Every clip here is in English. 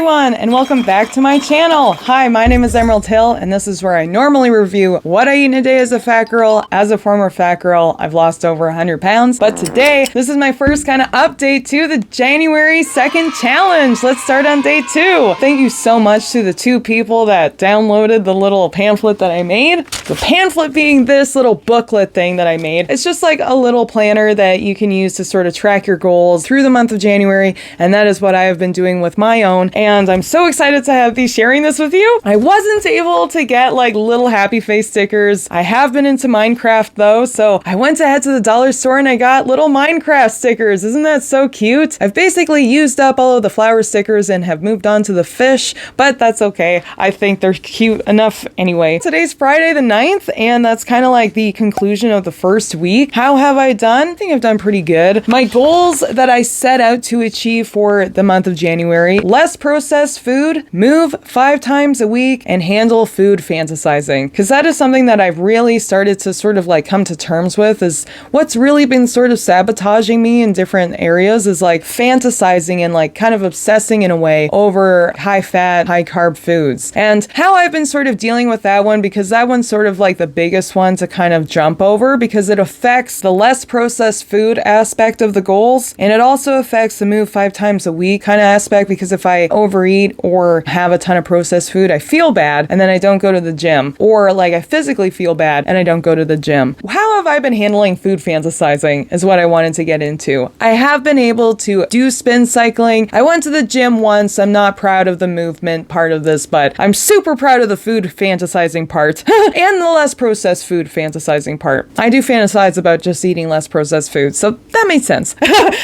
everyone, and welcome back to my channel. Hi, my name is Emerald Hill, and this is where I normally review what I eat in a day as a fat girl. As a former fat girl, I've lost over 100 pounds, but today, this is my first kind of update to the January 2nd challenge. Let's start on day 2. Thank you so much to the 2 people that downloaded the little pamphlet that I made. The pamphlet being this little booklet thing that I made. It's just like a little planner that you can use to sort of track your goals through the month of January, and that is what I have been doing with my own, and I'm so excited to be sharing this with you. I wasn't able to get like little happy face stickers. I have been into Minecraft though, so I went ahead to the dollar store and I got little Minecraft stickers. Isn't that so cute? I've basically used up all of the flower stickers and have moved on to the fish, but that's okay. I think they're cute enough anyway. Today's Friday the 9th, and that's kind of like the conclusion of the first week. How have I done? I think I've done pretty good. My goals that I set out to achieve for the month of January: less processed food, move 5 times a week, and handle food fantasizing. Because that is something that I've really started to sort of like come to terms with, is what's really been sort of sabotaging me in different areas is like fantasizing and like kind of obsessing in a way over high fat, high carb foods. And how I've been sort of dealing with that one, because that one's sort of like the biggest one to kind of jump over, because it affects the less processed food aspect of the goals, and it also affects the move 5 times a week kind of aspect, because if I overeat or have a ton of processed food, I feel bad and then I don't go to the gym, or like I physically feel bad and I don't go to the gym. How have I been handling food fantasizing is what I wanted to get into. I have been able to do spin cycling. I went to the gym once. I'm not proud of the movement part of this, but I'm super proud of the food fantasizing part and the less processed food fantasizing part. I do fantasize about just eating less processed food, so that made sense.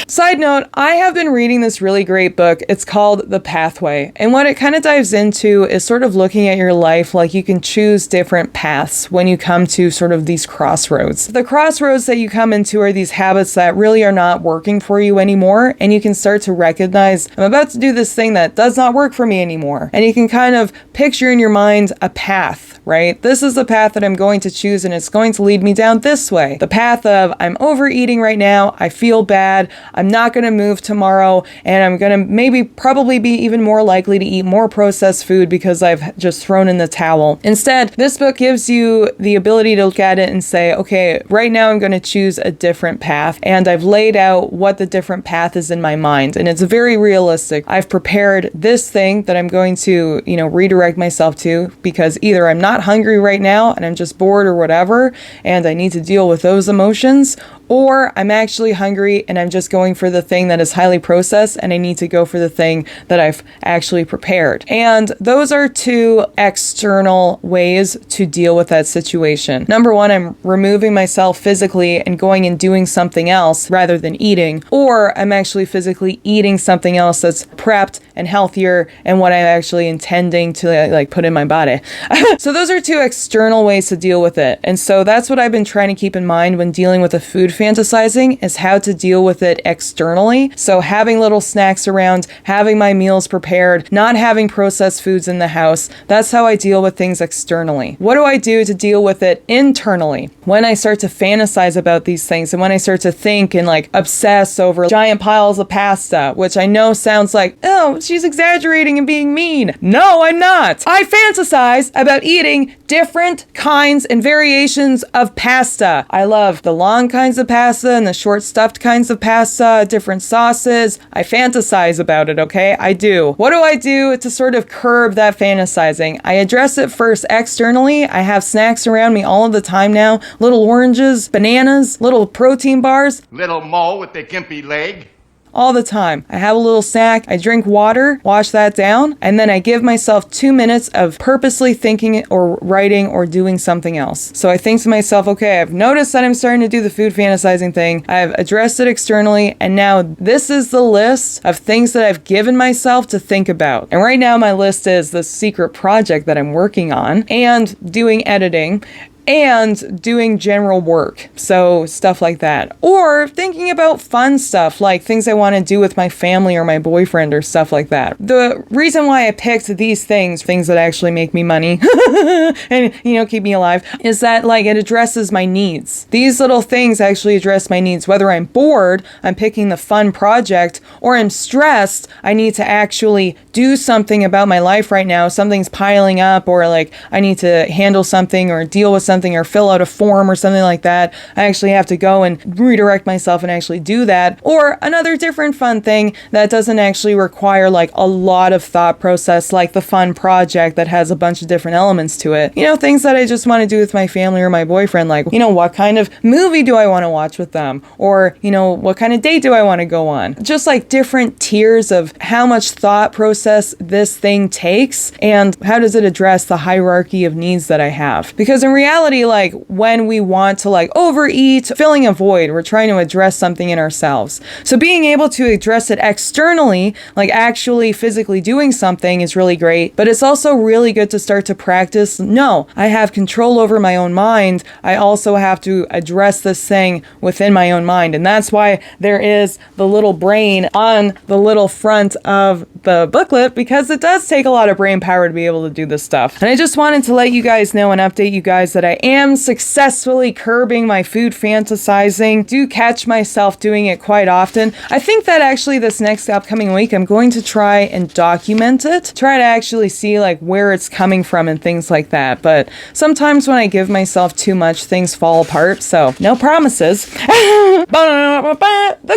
Side note, I have been reading this really great book. It's called The Pathway, and what it kind of dives into is sort of looking at your life like you can choose different paths when you come to sort of these crossroads. The crossroads that you come into are these habits that really are not working for you anymore, and you can start to recognize, I'm about to do this thing that does not work for me anymore, and you can kind of picture in your mind a path, right? This is the path that I'm going to choose, and it's going to lead me down this way. The path of, I'm overeating right now, I feel bad, I'm not going to move tomorrow, and I'm going to probably be even more likely to eat more processed food because I've just thrown in the towel. Instead, this book gives you the ability to look at it and say, okay, right now I'm going to choose a different path, and I've laid out what the different path is in my mind, and it's very realistic. I've prepared this thing that I'm going to, redirect myself to, because either I'm not hungry right now and I'm just bored or whatever, and I need to deal with those emotions, or I'm actually hungry and I'm just going for the thing that is highly processed and I need to go for the thing that I've actually prepared. And those are 2 external ways to deal with that situation. Number 1, I'm removing myself physically and going and doing something else rather than eating, or I'm actually physically eating something else that's prepped and healthier and what I'm actually intending to like put in my body. So those are 2 external ways to deal with it. And so that's what I've been trying to keep in mind when dealing with a food fantasizing, is how to deal with it externally. So having little snacks around, having my meals prepared, not having processed foods in the house. That's how I deal with things externally. What do I do to deal with it internally? When I start to fantasize about these things, and when I start to think and like obsess over giant piles of pasta, which I know sounds like, oh, she's exaggerating and being mean. No, I'm not. I fantasize about eating different kinds and variations of pasta. I love the long kinds of pasta and the short stuffed kinds of pasta, different sauces. I fantasize about it, okay? I do. What do I do to sort of curb that fantasizing? I address it first externally. I have snacks around me all of the time now. Little oranges, bananas, little protein bars. Little Mo with the gimpy leg. All the time. I have a little snack, I drink water, wash that down, and then I give myself 2 minutes of purposely thinking or writing or doing something else. So I think to myself, okay, I've noticed that I'm starting to do the food fantasizing thing. I've addressed it externally, and now this is the list of things that I've given myself to think about. And right now my list is the secret project that I'm working on and doing editing. and doing general work. So stuff like that. Or thinking about fun stuff, like things I want to do with my family or my boyfriend or stuff like that. The reason why I picked these things that actually make me money and, keep me alive, is that like it addresses my needs. These little things actually address my needs. Whether I'm bored, I'm picking the fun project, or I'm stressed, I need to actually do something about my life right now. Something's piling up, or like I need to handle something or deal with something or fill out a form or something like that. I actually have to go and redirect myself and actually do that. Or another different fun thing that doesn't actually require like a lot of thought process, like the fun project that has a bunch of different elements to it. Things that I just want to do with my family or my boyfriend, like, what kind of movie do I want to watch with them? Or, what kind of date do I want to go on? Just like different tiers of how much thought process this thing takes and how does it address the hierarchy of needs that I have. Because in reality, like when we want to like overeat, filling a void, we're trying to address something in ourselves. So being able to address it externally, like actually physically doing something, is really great. But it's also really good to start to practice, no, I have control over my own mind. I also have to address this thing within my own mind. And that's why there is the little brain on the little front of the booklet, because it does take a lot of brain power to be able to do this stuff. And I just wanted to let you guys know and update you guys that I am successfully curbing my food fantasizing. Do catch myself doing it quite often. I think that actually this next upcoming week, I'm going to try and document it, try to actually see like where it's coming from and things like that. But sometimes when I give myself too much, things fall apart. So no promises. The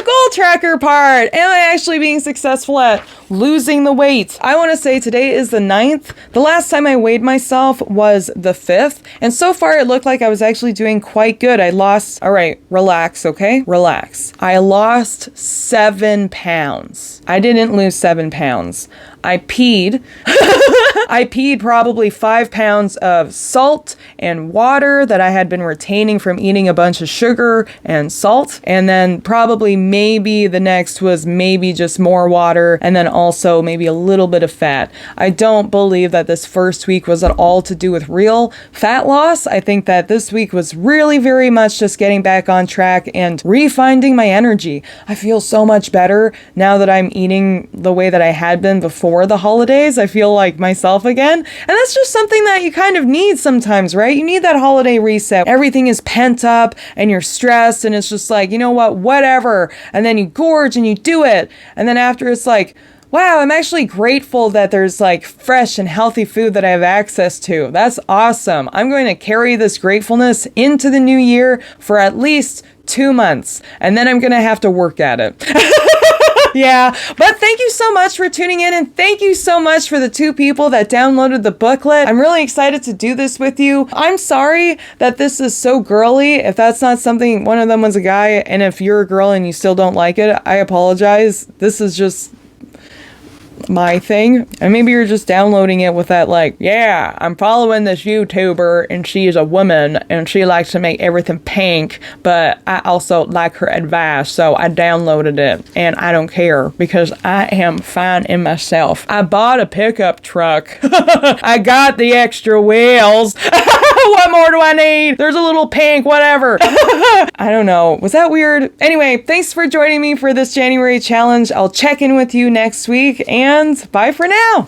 goal tracker part. Am I actually being successful at losing the weight? I want to say today is the 9th. The last time I weighed myself was the 5th. And so far it looked like I was actually doing quite good. I lost, all right, relax, okay? Relax. I lost 7 pounds. I didn't lose 7 pounds. I peed. I peed probably 5 pounds of salt and water that I had been retaining from eating a bunch of sugar and salt. And then probably maybe the next was maybe just more water, and then also maybe a little bit of fat. I don't believe that this first week was at all to do with real fat loss. I think that this week was really very much just getting back on track and refinding my energy. I feel so much better now that I'm eating the way that I had been before the holidays. I feel like myself again. And that's just something that you kind of need sometimes, right? You need that holiday reset. Everything is pent up and you're stressed and it's just like, you know what, whatever. And then you gorge and you do it. And then after it's like, wow, I'm actually grateful that there's like fresh and healthy food that I have access to. That's awesome. I'm going to carry this gratefulness into the new year for at least 2 months. And then I'm going to have to work at it. Yeah, but thank you so much for tuning in, and thank you so much for the 2 people that downloaded the booklet. I'm really excited to do this with you. I'm sorry that this is so girly. If that's not something, one of them was a guy, and if you're a girl and you still don't like it, I apologize. This is just my thing. And maybe you're just downloading it with that like, yeah, I'm following this YouTuber and she is a woman and she likes to make everything pink, but I also like her advice, so I downloaded it and I don't care because I am fine in myself. I bought a pickup truck. I got the extra wheels. What more do I need? There's a little pink, whatever. I don't know. Was that weird? Anyway, thanks for joining me for this January challenge. I'll check in with you next week, and bye for now.